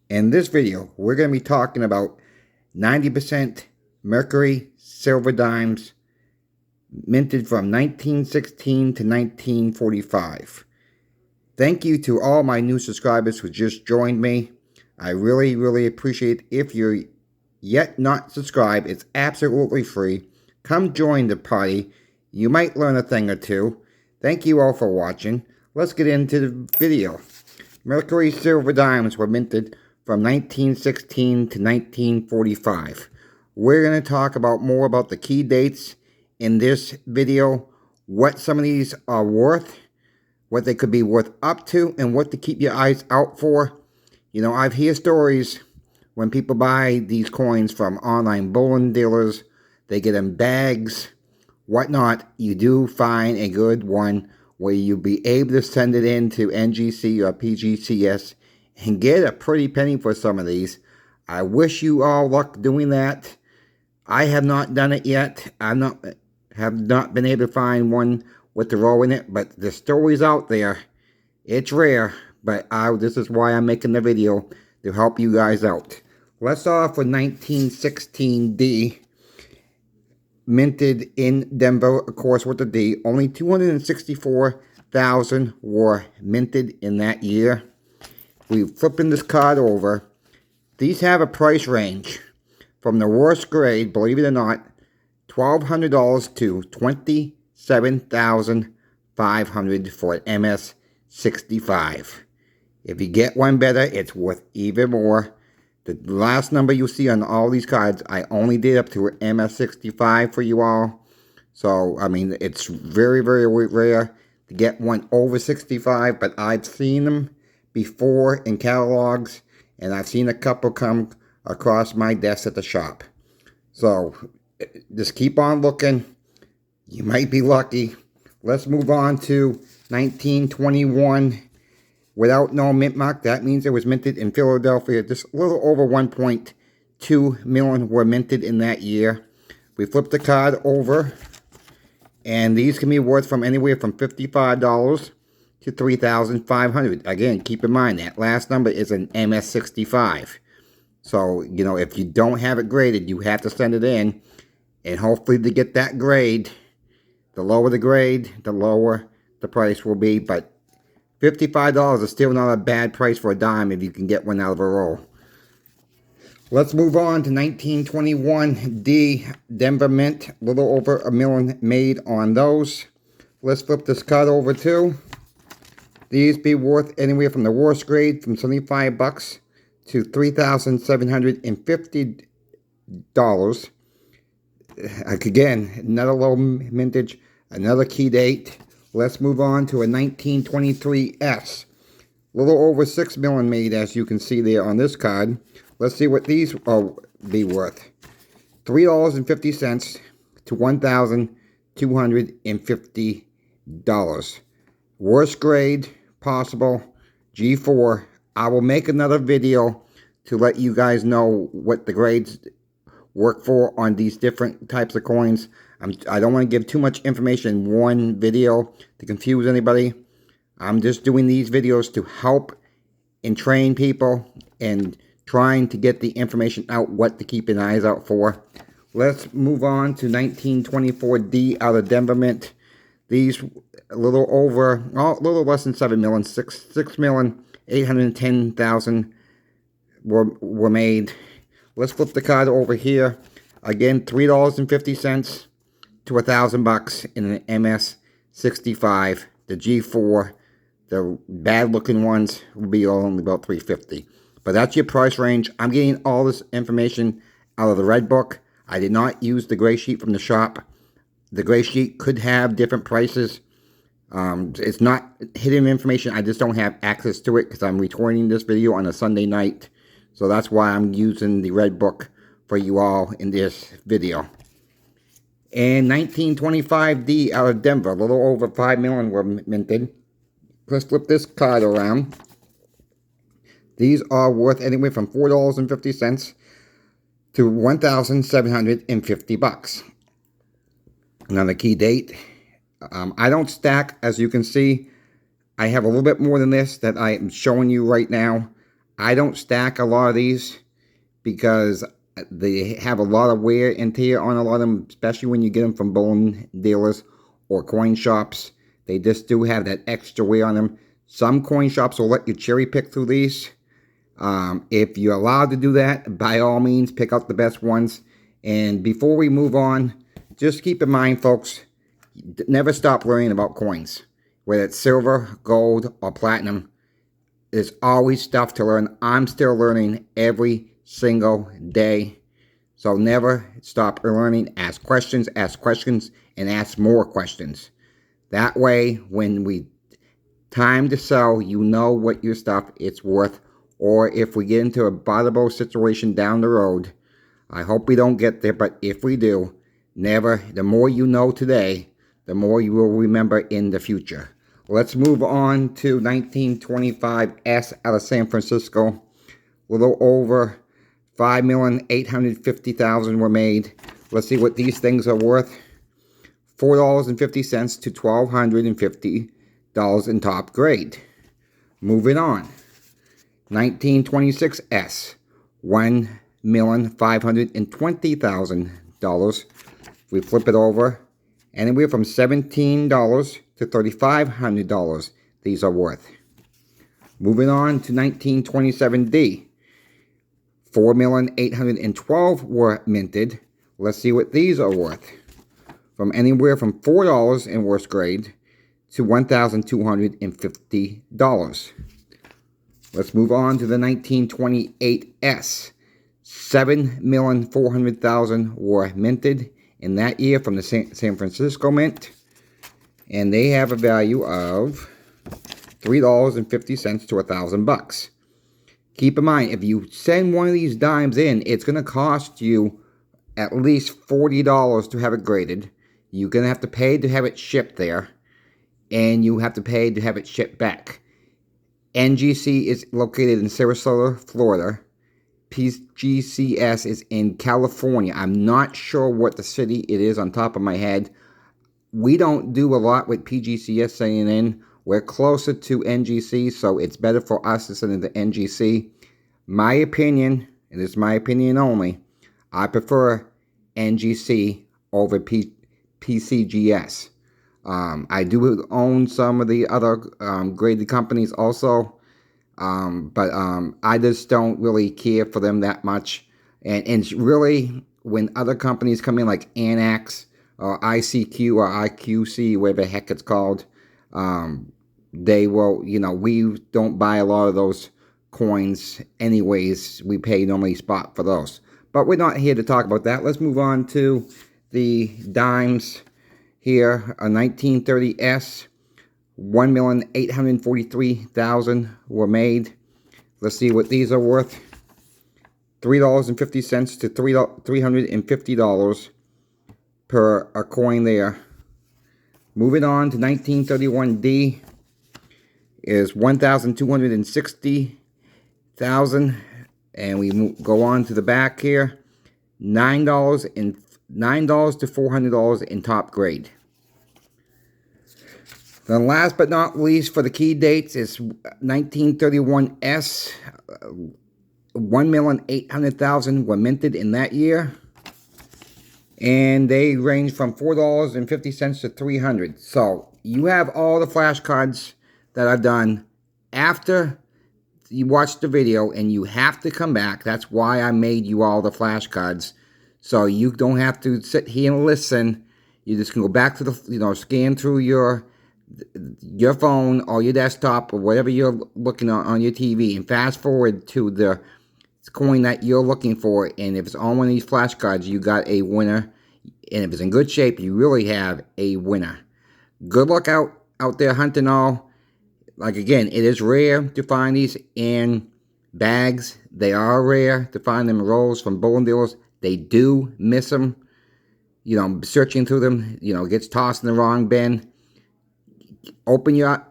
In this video, we're going to be talking about 90% Mercury silver dimes minted from 1916 to 1945. Thank you to all my new subscribers who just joined me. I really appreciate it. If you're yet not subscribed, it's absolutely free. Come join the party. You might learn a thing or two. Thank you all for watching. Let's get into the video. Mercury silver dimes were minted from 1916 to 1945. We're going to talk about more about the key dates in this video, what some of these are worth, what they could be worth up to, and what to keep your eyes out for. You know, I've heard stories when people buy these coins from online bullion dealers, they get in bags, whatnot. You do find a good one where you'll be able to send it in to NGC or PGCS and get a pretty penny for some of these. I wish you all luck doing that. I have not done it yet. I have not been able to find one with the roll in it, but the story's out there. It's rare, but this is why I'm making the video, to help you guys out. Let's start off with 1916D. Minted in Denver, of course, with the D. Only 264,000 were minted in that year. We're flipping this card over. These have a price range from the worst grade, believe it or not, $1,200 to $27,500 for an MS65. If you get one better, it's worth even more. The last number you see on all these cards, I only did up to MS65 for you all. So, I mean, it's very rare to get one over 65, but I've seen them before in catalogs, and I've seen a couple come across my desk at the shop. So, just keep on looking. You might be lucky. Let's move on to 1921. Without no mint mark, that means it was minted in Philadelphia. Just a little over 1.2 million were minted in that year. We flip the card over, and these can be worth from anywhere from $55 to $3,500. Again, keep in mind that last number is an MS65. So, you know, if you don't have it graded, you have to send it in, and hopefully to get that grade. The lower the grade, the lower the price will be, but $55 is still not a bad price for a dime if you can get one out of a roll. Let's move on to 1921D Denver Mint. A little over $1 million made on those. Let's flip this card over too. These be worth anywhere from the worst grade from $75 to $3,750. Again, another low mintage, another key date. Let's move on to a 1923S. A little over $6 million made, as you can see there on this card. Let's see what these will be worth. $3.50 to $1,250. Worst grade possible, G4. I will make another video to let you guys know what the grades work for on these different types of coins. I don't want to give too much information in one video to confuse anybody. I'm just doing these videos to help and train people and trying to get the information out, what to keep an eyes out for. Let's move on to 1924D out of Denver Mint. These a little less than 7 million, 6,810,000 were made. Let's flip the card over here. Again, $3.50 to $1,000 in an MS65. The G4, the bad looking ones, will be only about $3.50. But that's your price range. I'm getting all this information out of the red book. I did not use the gray sheet from the shop. The gray sheet could have different prices. It's not hidden information. I just don't have access to it because I'm recording this video on a Sunday night. So that's why I'm using the red book for you all in this video. And 1925D out of Denver, a little over 5 million were minted. Let's flip this card around. These are worth anywhere from $4.50 to $1,750. Another key date. I don't stack, as you can see. I have a little bit more than this that I am showing you right now. I don't stack a lot of these because they have a lot of wear and tear on a lot of them, especially when you get them from bullion dealers or coin shops. They just do have that extra wear on them. Some coin shops will let you cherry pick through these. If you're allowed to do that, by all means, pick out the best ones. And before we move on, just keep in mind, folks, never stop learning about coins. Whether it's silver, gold, or platinum, there's always stuff to learn. I'm still learning every single day. So never stop learning. Ask questions, and ask more questions. That way, when we time to sell, you know what your stuff is worth. Or if we get into a bottomable situation down the road, I hope we don't get there, but if we do, never, the more you know today, the more you will remember in the future. Let's move on to 1925S out of San Francisco. A little over 5,850,000 were made. Let's see what these things are worth. $4.50 to $1,250 in top grade. Moving on. 1926S, $1,520,000. We flip it over, and we're from $17 to $3,500 these are worth. Moving on to 1927D, 4,812,000 were minted. Let's see what these are worth. From anywhere from $4 in worst grade to $1,250. Let's move on to the 1928S. 7,400,000 were minted in that year from the San Francisco Mint. And they have a value of $3.50 to $1,000. Keep in mind, if you send one of these dimes in, it's going to cost you at least $40 to have it graded. You're going to have to pay to have it shipped there. And you have to pay to have it shipped back. NGC is located in Sarasota, Florida. PGCS is in California. I'm not sure what the city it is on top of my head. We don't do a lot with PGCS sending in. We're closer to NGC, so it's better for us to send it to NGC. My opinion, and it's my opinion only, I prefer NGC over PCGS. I do own some of the other graded companies also, but I just don't really care for them that much. And it's really when other companies come in like Annex or ICQ or IQC, whatever the heck it's called, they will, we don't buy a lot of those coins anyways. We pay normally spot for those. But we're not here to talk about that. Let's move on to the dimes. Here, a 1930S, 1,843,000 were made. Let's see what these are worth. $3.50 to $350 per a coin there. Moving on to 1931D is 1,260,000, and we go on to the back here. $9 to $400 in top grade. Then last but not least for the key dates is 1931S. 1,800,000 were minted in that year. And they range from $4.50 to $300. So you have all the flashcards that are done after you watch the video, and you have to come back. That's why I made you all the flashcards. So you don't have to sit here and listen. You just can go back to the, scan through your phone or your desktop or whatever you're looking on your TV and fast forward to the coin that you're looking for. And if it's on one of these flashcards, you got a winner. And if it's in good shape, you really have a winner. Good luck out there hunting all. Like again, it is rare to find these in bags. They are rare to find them in rolls from bullion dealers. They do miss them. Searching through them, gets tossed in the wrong bin. Open your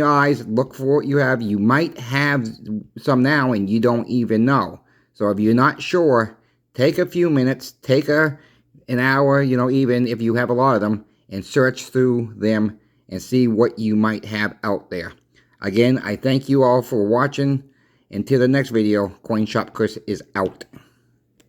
eyes, look for what you have. You might have some now and you don't even know. So if you're not sure, take a few minutes, take an hour, even if you have a lot of them, and search through them and see what you might have out there. Again, I thank you all for watching, Until the next video, Coin Shop Chris is out.